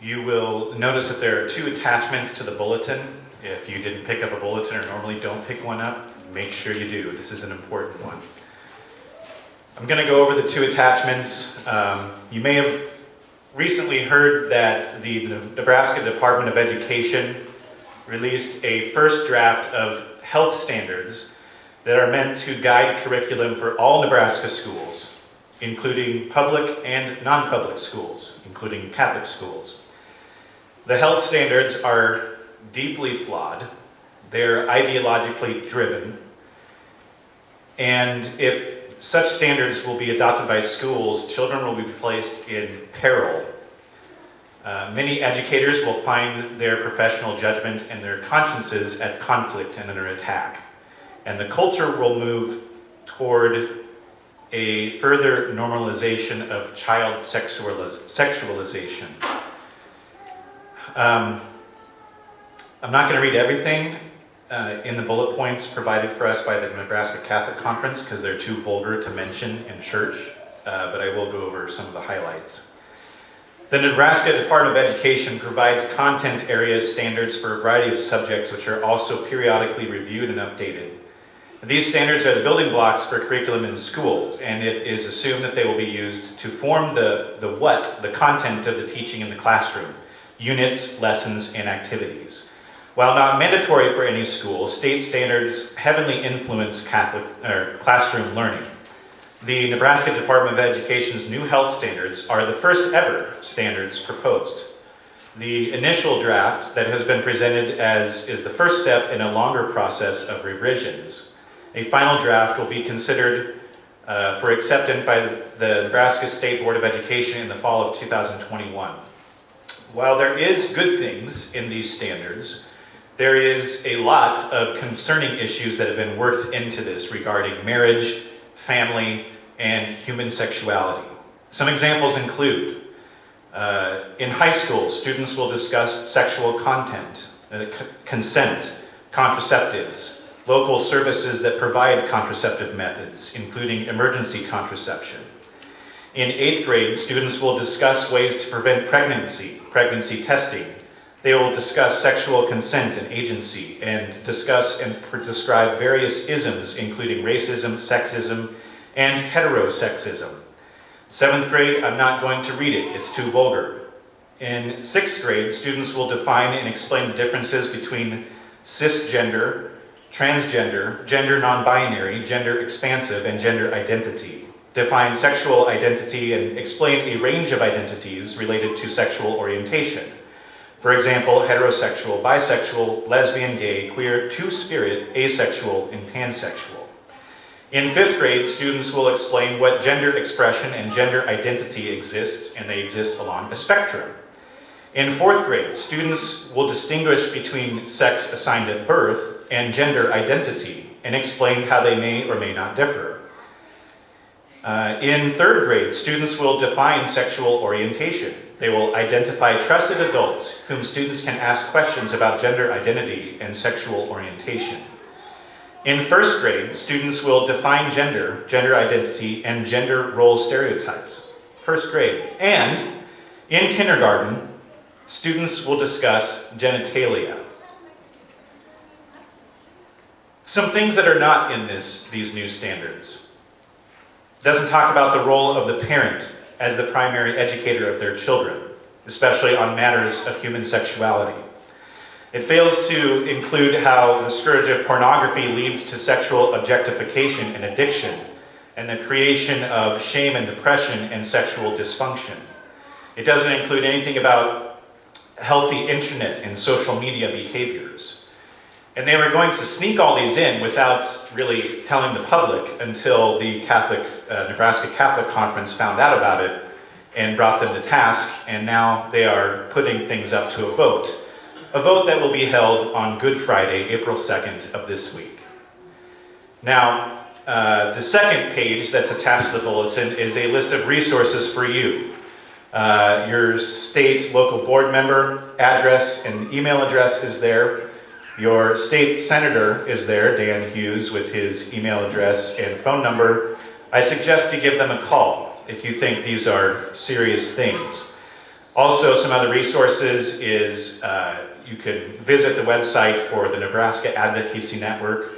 You will notice that there are two attachments to the bulletin. If you didn't pick up a bulletin or normally don't pick one up, make sure you do. This is an important one. I'm going to go over the two attachments. You may have recently heard that the Nebraska Department of Education released a first draft of health standards that are meant to guide curriculum for all Nebraska schools, including public and non-public schools, including Catholic schools. The health standards are deeply flawed. They're ideologically driven. And if such standards will be adopted by schools, children will be placed in peril. Many educators will find their professional judgment and their consciences at conflict and under attack. And the culture will move toward a further normalization of child sexualization. I'm not going to read everything in the bullet points provided for us by the Nebraska Catholic Conference because they're too vulgar to mention in church, but I will go over some of the highlights. The Nebraska Department of Education provides content area standards for a variety of subjects which are also periodically reviewed and updated. These standards are the building blocks for curriculum in schools, and it is assumed that they will be used to form the content of the teaching in the classroom, units, lessons, and activities. While not mandatory for any school, state standards heavily influence classroom learning. The Nebraska Department of Education's new health standards are the first ever standards proposed. The initial draft that has been presented is the first step in a longer process of revisions. A final draft will be considered for acceptance by the Nebraska State Board of Education in the fall of 2021. While there is good things in these standards, there is a lot of concerning issues that have been worked into this regarding marriage, family, and human sexuality. Some examples include, in high school, students will discuss sexual content, consent, contraceptives, local services that provide contraceptive methods, including emergency contraception. In 8th grade, students will discuss ways to prevent pregnancy testing. They will discuss sexual consent and agency, and discuss and describe various isms, including racism, sexism, and heterosexism. 7th grade, I'm not going to read it, it's too vulgar. In 6th grade, students will define and explain the differences between cisgender, transgender, gender non-binary, gender expansive, and gender identity. Define sexual identity and explain a range of identities related to sexual orientation. For example, heterosexual, bisexual, lesbian, gay, queer, two-spirit, asexual, and pansexual. In 5th grade, students will explain what gender expression and gender identity exists, and they exist along a spectrum. In 4th grade, students will distinguish between sex assigned at birth and gender identity, and explain how they may or may not differ. In 3rd grade, students will define sexual orientation. They will identify trusted adults whom students can ask questions about gender identity and sexual orientation. In 1st grade, students will define gender, gender identity, and gender role stereotypes. 1st grade. And in kindergarten, students will discuss genitalia. Some things that are not in these new standards. It doesn't talk about the role of the parent as the primary educator of their children, especially on matters of human sexuality. It fails to include how the scourge of pornography leads to sexual objectification and addiction, and the creation of shame and depression and sexual dysfunction. It doesn't include anything about healthy internet and social media behaviors. And they were going to sneak all these in without really telling the public until the Nebraska Catholic Conference found out about it and brought them to task, and now they are putting things up to a vote. A vote that will be held on Good Friday, April 2nd of this week. Now, the second page that's attached to the bulletin is a list of resources for you. Your state local board member address and email address is there. Your state senator is there, Dan Hughes, with his email address and phone number. I suggest you give them a call if you think these are serious things. Also, some other resources is you can visit the website for the Nebraska Advocacy Network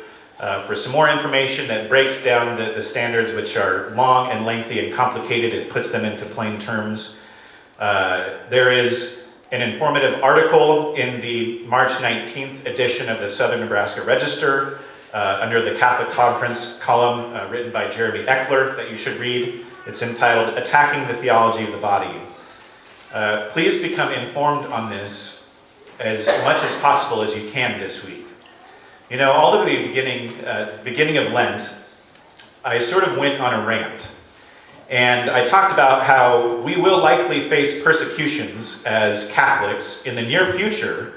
for some more information that breaks down the standards, which are long and lengthy and complicated. It puts them into plain terms. There is an informative article in the March 19th edition of the Southern Nebraska Register under the Catholic Conference column written by Jeremy Eckler that you should read. It's entitled Attacking the Theology of the Body. Please become informed on this as much as possible as you can this week. You know, all the beginning of Lent, I sort of went on a rant. And I talked about how we will likely face persecutions as Catholics in the near future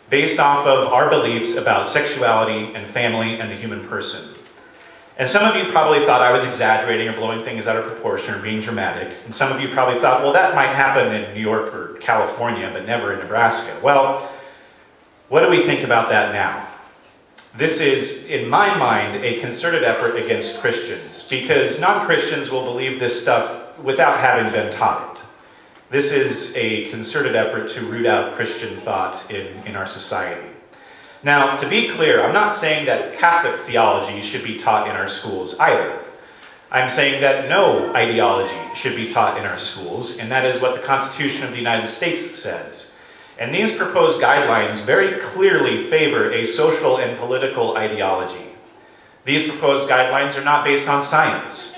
based off of our beliefs about sexuality and family and the human person. And some of you probably thought I was exaggerating or blowing things out of proportion or being dramatic. And some of you probably thought, well, that might happen in New York or California, but never in Nebraska. Well, what do we think about that now? This is, in my mind, a concerted effort against Christians, because non-Christians will believe this stuff without having been taught it. This is a concerted effort to root out Christian thought in our society. Now, to be clear, I'm not saying that Catholic theology should be taught in our schools either. I'm saying that no ideology should be taught in our schools, and that is what the Constitution of the United States says. And these proposed guidelines very clearly favor a social and political ideology. These proposed guidelines are not based on science.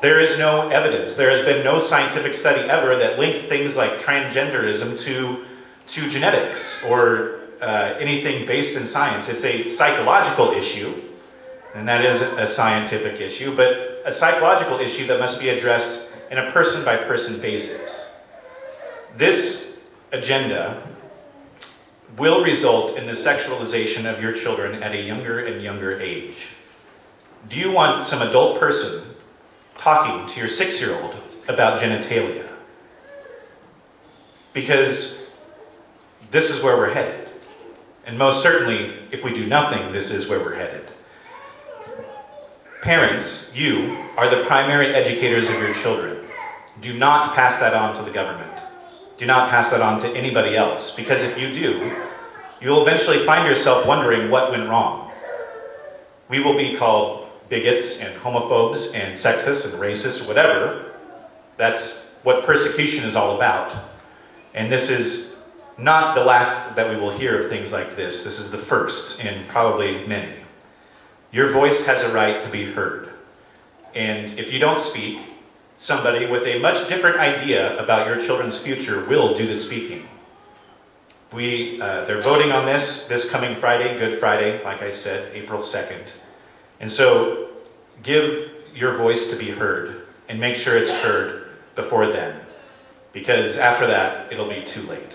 There is no evidence. There has been no scientific study ever that linked things like transgenderism to genetics or anything based in science. It's a psychological issue, and that is a scientific issue, but a psychological issue that must be addressed in a person-by-person basis. This agenda will result in the sexualization of your children at a younger and younger age. Do you want some adult person talking to your 6-year-old about genitalia? Because this is where we're headed. And most certainly, if we do nothing, this is where we're headed. Parents, you are the primary educators of your children. Do not pass that on to the government. Do not pass that on to anybody else, because if you do, you will eventually find yourself wondering what went wrong. We will be called bigots and homophobes and sexists and racists or whatever. That's what persecution is all about. And this is not the last that we will hear of things like this. This is the first in probably many. Your voice has a right to be heard. And if you don't speak, somebody with a much different idea about your children's future will do the speaking. They're voting on this coming Friday, Good Friday, like I said, April 2nd. And so give your voice to be heard and make sure it's heard before then, because after that, it'll be too late.